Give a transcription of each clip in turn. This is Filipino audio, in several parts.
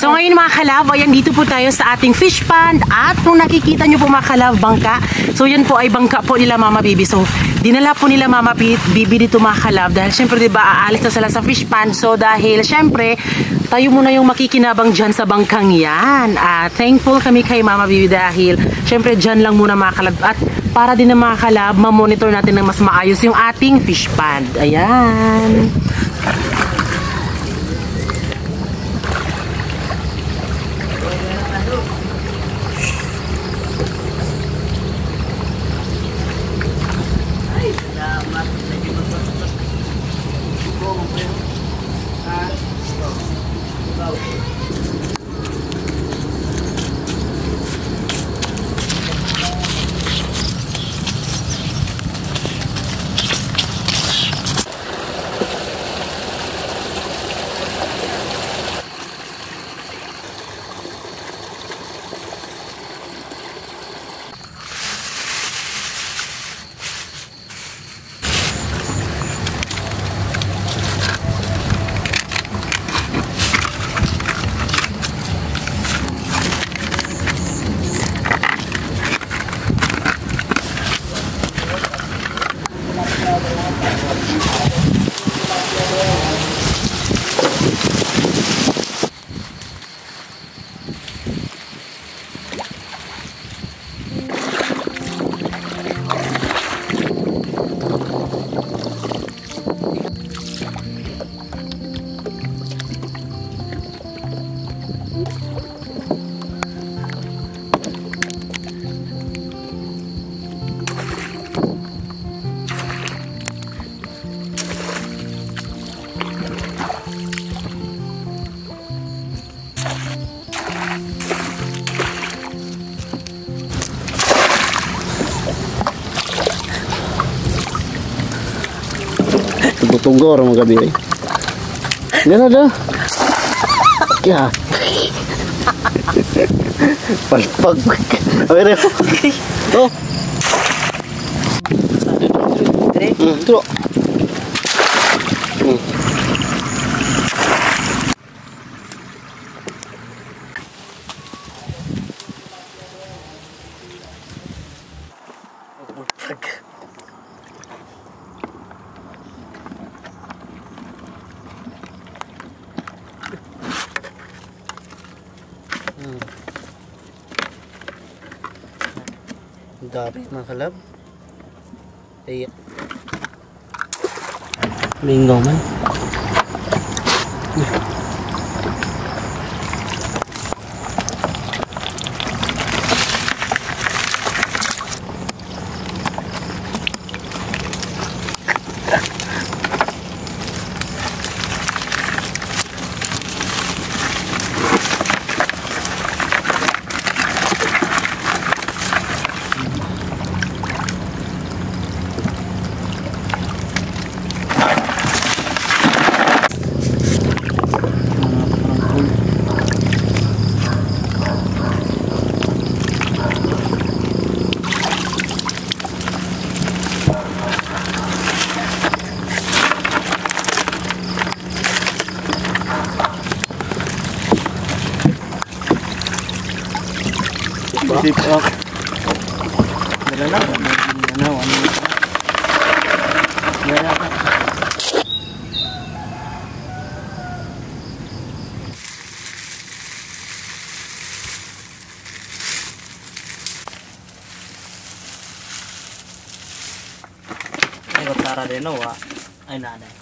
So ngayon mga kalab, ayan dito po tayo sa ating fish pond at kung nakikita nyo po mga kalab, bangka. So yan po ay bangka po nila Mama Bibi. So dinala po nila Mama Bibi dito mga kalab dahil syempre diba aalis na sila sa fish pond. So dahil syempre tayo muna yung makikinabang dyan sa bangkang yan. Thankful kami kay Mama Bibi dahil syempre dyan lang muna mga kalab. At para din na mga kalab, mamonitor natin ng mas maayos yung ating fish pond. Ayan. Tunggor mga gabi ay. Yan ada. Ya. Palpag. Awere. Oh. Tuh. Dami mga kalab. Ay. Lingaw man. Zip up. Dala lang. Ano? Tara din o ay nanay.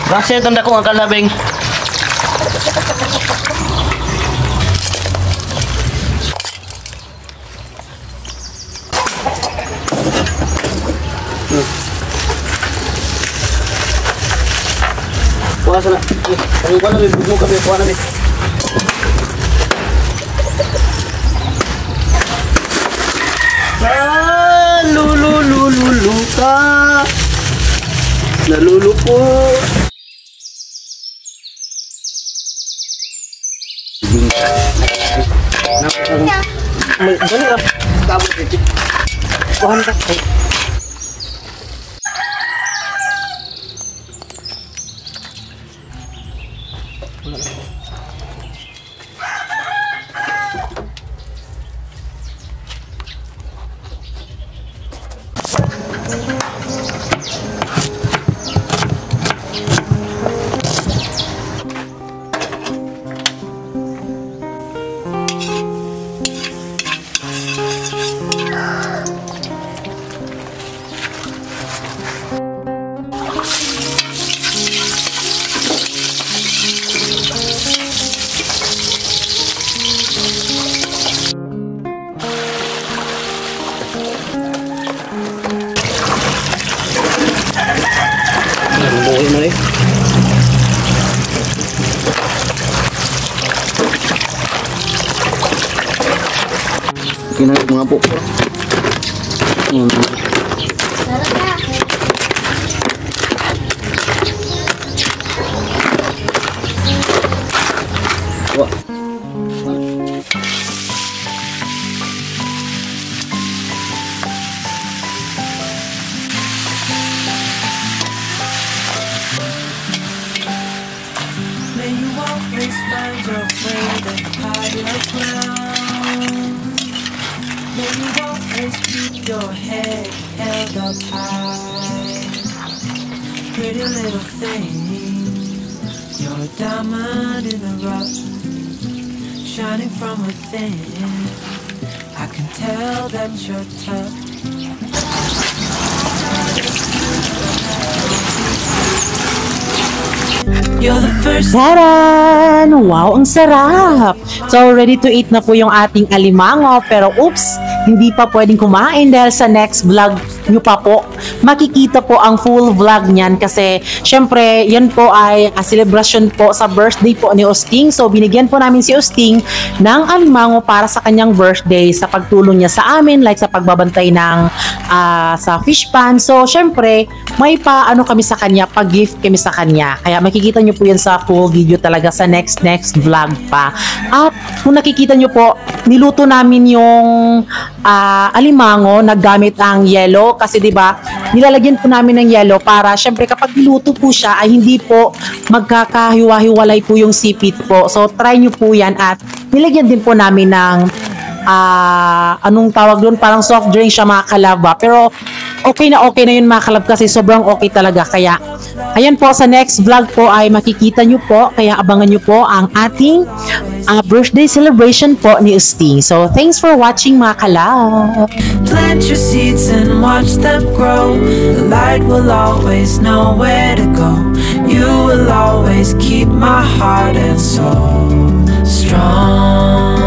Kasi tanda ko ang kalabing. Kuha sana. Kuha na rin. Bugmo kami. Kuha na rin. Lululululu ka. Nalulupo. Dali ah. Kabot ito. Kuhan ka. Kinalit mga po. Wah. May you always find your way to higher ground. May you always keep your head held up high. Pretty little thing, you're a diamond in the rough, shining from within. I can tell that you're tough. You're the first. Taran! Wow, ang sarap! So, ready to eat na po yung ating alimango. Pero oops, hindi pa pwedeng kumain dahil sa next vlog nyo pa po. Makikita po ang full vlog niyan kasi syempre, yan po ay a celebration po sa birthday po ni Osting. So, binigyan po namin si Osting ng alimango para sa kanyang birthday sa pagtulong niya sa amin, like sa pagbabantay ng sa fish pan. So, syempre, may paano kami sa kanya, pag-gift kami sa kanya. Kaya makikita nyo po yan sa full video talaga sa next vlog pa. At kung nakikita nyo po, niluto namin yung alimango na gamit ang yelo kasi 'di ba nilalagyan po namin ng yelo para syempre kapag niluto po siya ay hindi po magkakahiwa-hiwalay po yung sipit po. So try nyo po yan at nilagyan din po namin ng anong tawag doon, parang soft drink siya mga kalab. Pero okay na yun mga kalab kasi sobrang okay talaga. Kaya ayan po, sa next vlog po ay makikita nyo po, kaya abangan nyo po ang ating birthday celebration po ni Osting. So thanks for watching mga kalab. Plant your seeds and watch them grow. The light will always know where to go. You will always keep my heart and soul strong.